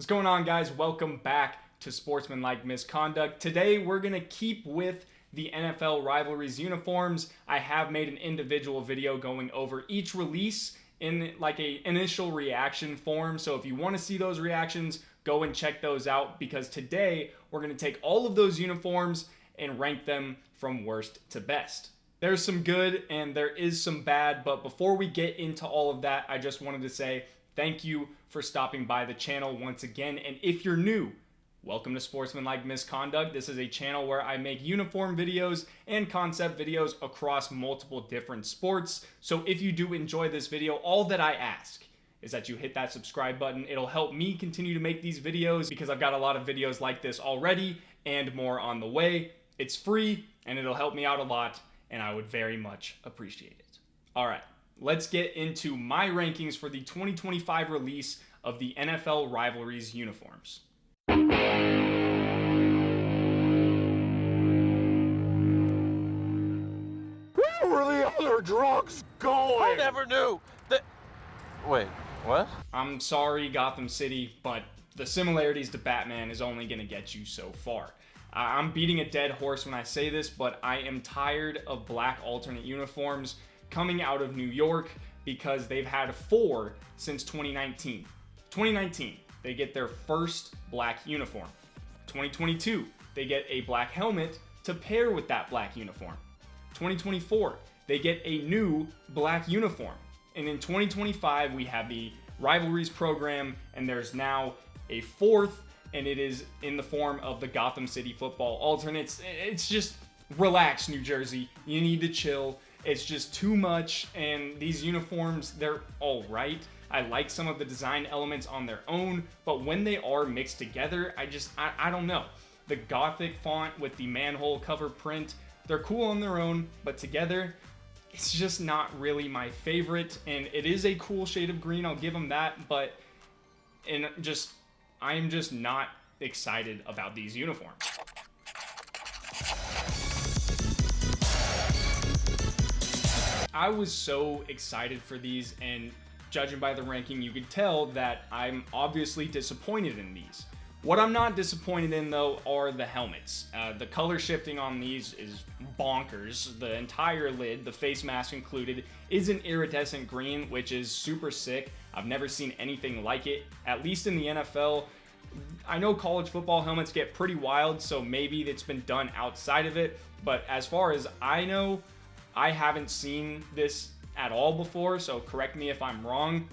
What's going on, guys? Welcome back to Sportsmanlike Misconduct. Today we're going to keep with the NFL Rivalries uniforms. I have made an individual video going over each release in like a initial reaction form. So if you want to see those reactions, go and check those out, because today we're going to take all of those uniforms and rank them from worst to best. There's some good and there is some bad, but before we get into all of that, I just wanted to say thank you for stopping by the channel once again. And if you're new, welcome to Sportsmanlike Misconduct. This is a channel where I make uniform videos and concept videos across multiple different sports. So if you do enjoy this video, all that I ask is that you hit that subscribe button. It'll help me continue to make these videos because I've got a lot of videos like this already and more on the way. It's free and it'll help me out a lot, and I would very much appreciate it. All right, let's get into my rankings for the 2025 release of the NFL Rivalries uniforms. Where were the other drugs going? I never knew that. Wait, what? I'm sorry, Gotham City, but the similarities to Batman is only going to get you so far. I'm beating a dead horse when I say this, but I am tired of black alternate uniforms coming out of New York because they've had 4 since 2019. 2019, they get their first black uniform. 2022, they get a black helmet to pair with that black uniform. 2024, they get a new black uniform. And in 2025, we have the Rivalries program, and there's now a 4th, and it is in the form of the Gotham City football alternates. It's just, relax, New Jersey. You need to chill. It's just too much, and these uniforms, they're all right. I like some of the design elements on their own, but when they are mixed together, I don't know. The Gothic font with the manhole cover print, they're cool on their own, but together, it's just not really my favorite. And it is a cool shade of green, I'll give them that, but I'm just not excited about these uniforms. I was so excited for these, and judging by the ranking, you could tell that I'm obviously disappointed in these. What I'm not disappointed in, though, are the helmets. The color shifting on these is bonkers. The entire lid, the face mask included, is an iridescent green, which is super sick. I've never seen anything like it, at least in the NFL. I know college football helmets get pretty wild, so maybe it's been done outside of it, but as far as I know, I haven't seen this at all before, so correct me if I'm wrong.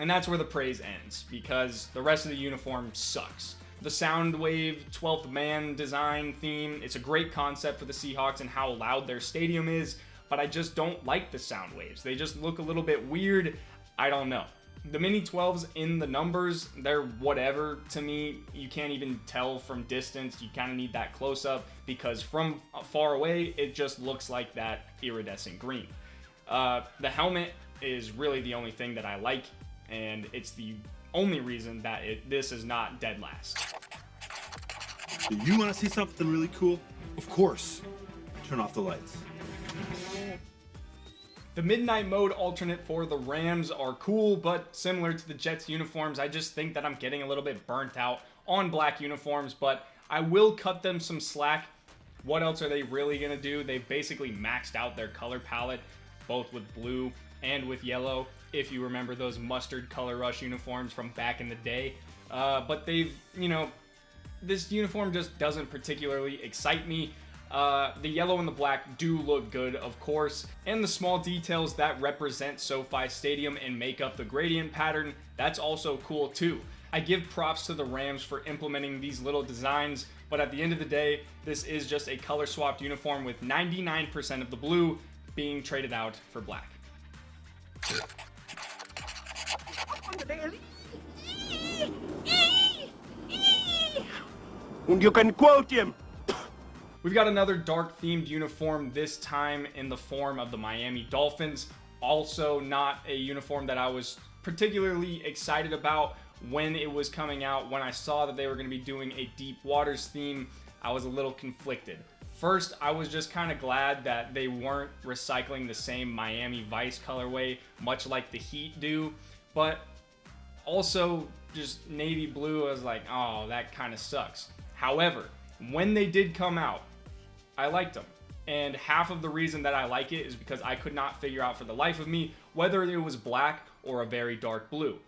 And that's where the praise ends, because the rest of the uniform sucks. The Soundwave 12th man design theme, it's a great concept for the Seahawks and how loud their stadium is, but I just don't like the Soundwaves. They just look a little bit weird. I don't know. The mini 12s in the numbers, they're whatever to me. You can't even tell from distance. You kind of need that close-up, because from far away, it just looks like that iridescent green. The helmet is really the only thing that I like, and it's the only reason that this is not dead last. Do you want to see something really cool? Of course. Turn off the lights. The Midnight Mode alternate for the Rams are cool, but similar to the Jets uniforms, I just think that I'm getting a little bit burnt out on black uniforms, but I will cut them some slack. What else are they really going to do? They've basically maxed out their color palette, both with blue and with yellow, if you remember those mustard color rush uniforms from back in the day. But they've, this uniform just doesn't particularly excite me. The yellow and the black do look good, of course, and the small details that represent SoFi Stadium and make up the gradient pattern, that's also cool too. I give props to the Rams for implementing these little designs, but at the end of the day, this is just a color swapped uniform with 99% of the blue being traded out for black. And you can quote him. We've got another dark themed uniform, this time in the form of the Miami Dolphins. Also not a uniform that I was particularly excited about when it was coming out. When I saw that they were going to be doing a Deep Waters theme, I was a little conflicted. First, I was just kind of glad that they weren't recycling the same Miami Vice colorway, much like the Heat do. But also, just navy blue, I was like, oh, that kind of sucks. However, when they did come out, I liked them. And half of the reason that I like it is because I could not figure out for the life of me whether it was black or a very dark blue.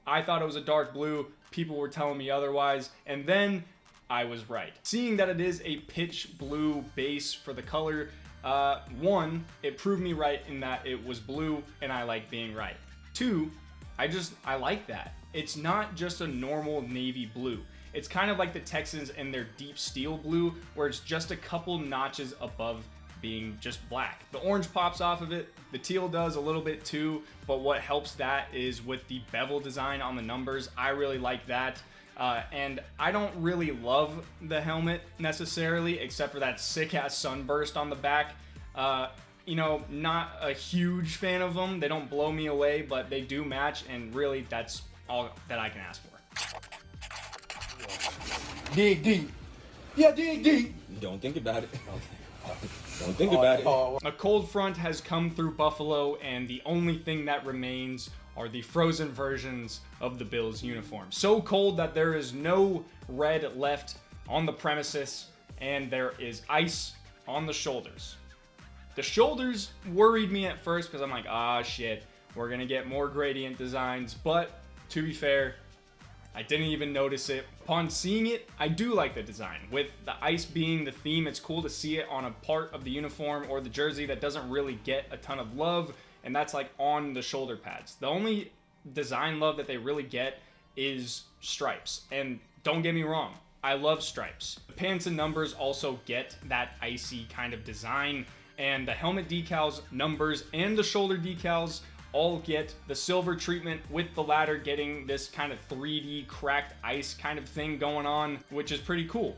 I thought it was a dark blue, people were telling me otherwise, and then I was right. Seeing that it is a pitch blue base for the color, one, it proved me right in that it was blue and I like being right. Two, I like that. It's not just a normal navy blue. It's kind of like the Texans and their deep steel blue, where it's just a couple notches above being just black. The orange pops off of it, the teal does a little bit too, but what helps that is with the bevel design on the numbers. I really like that. And I don't really love the helmet necessarily, except for that sick-ass sunburst on the back. You know, not a huge fan of them. They don't blow me away, but they do match, and really that's all that I can ask for. Dig deep. Yeah, dig deep. Don't think about it. Don't think about it. A cold front has come through Buffalo, and the only thing that remains are the frozen versions of the Bills uniforms. So cold that there is no red left on the premises, and there is ice on the shoulders. The shoulders worried me at first because I'm like, ah, shit, we're gonna get more gradient designs, but to be fair, I didn't even notice it. Upon seeing it, I do like the design. With the ice being the theme, it's cool to see it on a part of the uniform or the jersey that doesn't really get a ton of love, and that's like on the shoulder pads. The only design love that they really get is stripes, and don't get me wrong, I love stripes. The pants and numbers also get that icy kind of design, and the helmet decals, numbers, and the shoulder decals all get the silver treatment, with the latter getting this kind of 3D cracked ice kind of thing going on, which is pretty cool.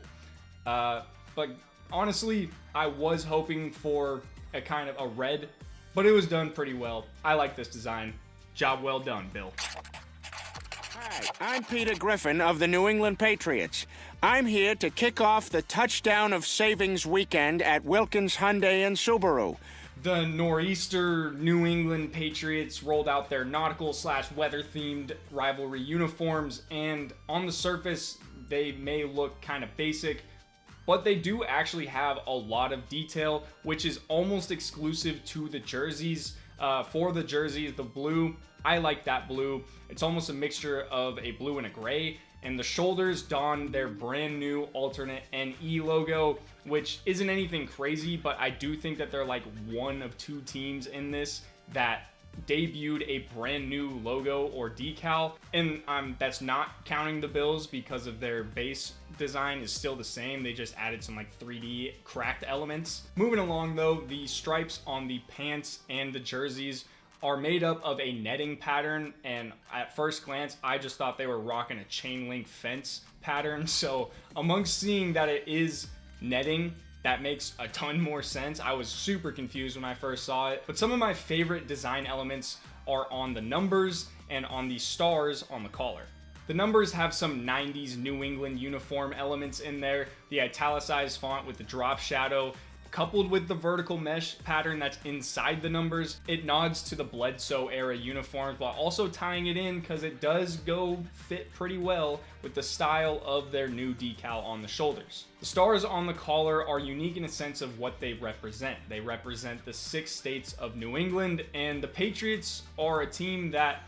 But honestly, I was hoping for a kind of a red, but it was done pretty well. I like this design. Job well done, Bill. Hi, I'm Peter Griffin of the New England Patriots. I'm here to kick off the Touchdown of Savings weekend at Wilkins Hyundai and Subaru. The nor'easter New England Patriots rolled out their nautical/weather-themed rivalry uniforms, and on the surface, they may look kind of basic, but they do actually have a lot of detail, which is almost exclusive to the jerseys. For the jerseys, the blue, I like that blue. It's almost a mixture of a blue and a gray, and the shoulders don their brand new alternate NE logo, which isn't anything crazy, but I do think that they're like one of two teams in this that debuted a brand new logo or decal, and that's not counting the Bills because of their base design is still the same. They just added some like 3D cracked elements. Moving along though, the stripes on the pants and the jerseys are made up of a netting pattern, and at first glance I just thought they were rocking a chain link fence pattern. So amongst seeing that it is netting, that makes a ton more sense. I was super confused when I first saw it, but some of my favorite design elements are on the numbers and on the stars on the collar. The numbers have some 90s New England uniform elements in there. The italicized font with the drop shadow, coupled with the vertical mesh pattern that's inside the numbers, it nods to the Bledsoe era uniforms while also tying it in because it does go fit pretty well with the style of their new decal on the shoulders. The stars on the collar are unique in a sense of what they represent. They represent the 6 states of New England, and the Patriots are a team that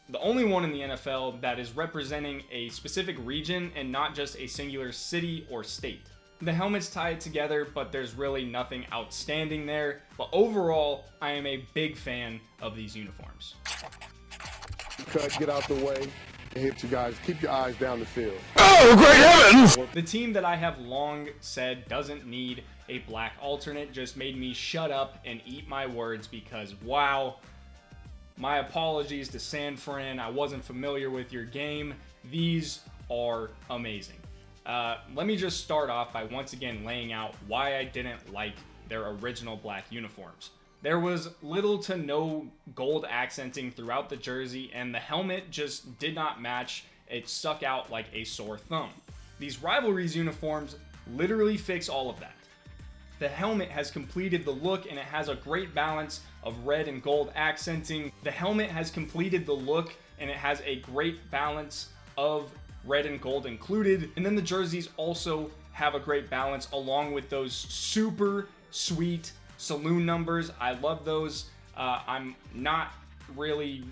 the only one in the NFL that is representing a specific region and not just a singular city or state. The helmets tie it together, but there's really nothing outstanding there. But overall, I am a big fan of these uniforms. Cut, get out the way, and hit you guys. Keep your eyes down the field. Oh, great heavens! The team that I have long said doesn't need a black alternate just made me shut up and eat my words because, wow, my apologies to San Fran. I wasn't familiar with your game. These are amazing. Let me just start off by once again laying out why I didn't like their original black uniforms. There was little to no gold accenting throughout the jersey, and the helmet just did not match. It stuck out like a sore thumb. These Rivalries uniforms literally fix all of that. The helmet has completed the look, and it has a great balance of red and gold accenting. The helmet has completed the look, and it has a great balance of red and gold included. And then the jerseys also have a great balance along with those super sweet saloon numbers. I love those. I'm not really,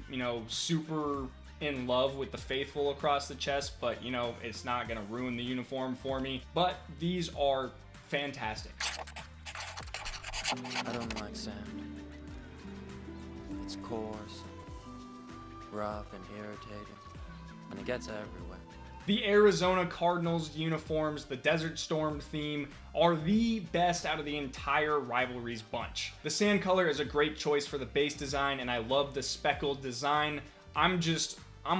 super in love with the faithful across the chest, but it's not gonna ruin the uniform for me. But these are fantastic. I don't like sand. It's coarse, rough, and irritating, and it gets everywhere. The Arizona Cardinals uniforms, the Desert Storm theme, are the best out of the entire Rivalries bunch. The sand color is a great choice for the base design, and I love the speckled design. I'm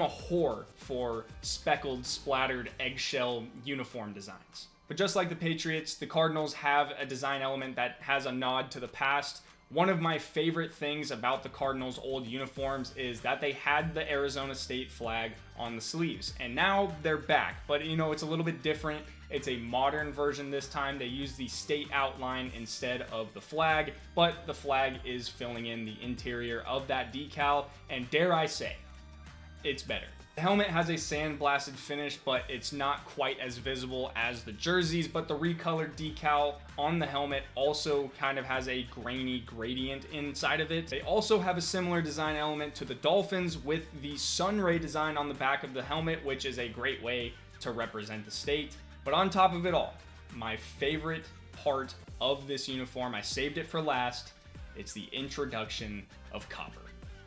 a whore for speckled, splattered, eggshell uniform designs. But just like the Patriots, the Cardinals have a design element that has a nod to the past. One of my favorite things about the Cardinals' old uniforms is that they had the Arizona State flag on the sleeves, and now they're back. But it's a little bit different. It's a modern version this time. They use the state outline instead of the flag, but the flag is filling in the interior of that decal, and dare I say, it's better. The helmet has a sandblasted finish, but it's not quite as visible as the jerseys, but the recolored decal on the helmet also kind of has a grainy gradient inside of it. They also have a similar design element to the Dolphins with the sunray design on the back of the helmet, which is a great way to represent the state. But on top of it all, my favorite part of this uniform, I saved it for last, it's the introduction of copper.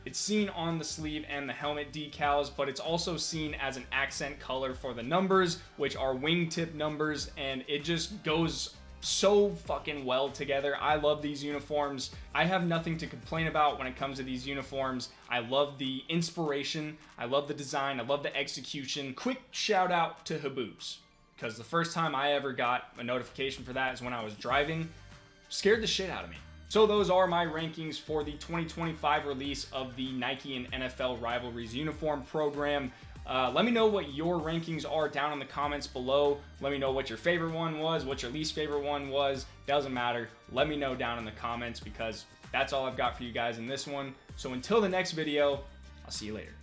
It's seen on the sleeve and the helmet decals, but it's also seen as an accent color for the numbers, which are wingtip numbers, and it just goes so fucking well together. I love these uniforms. I have nothing to complain about when it comes to these uniforms. I love the inspiration, I love the design, I love the execution. Quick shout out to Haboobs, because the first time I ever got a notification for that is when I was driving. Scared the shit out of me. So those are my rankings for the 2025 release of the Nike and NFL Rivalries uniform program. Let me know what your rankings are down in the comments below. Let me know what your favorite one was, what your least favorite one was. Doesn't matter. Let me know down in the comments, because that's all I've got for you guys in this one. So until the next video, I'll see you later.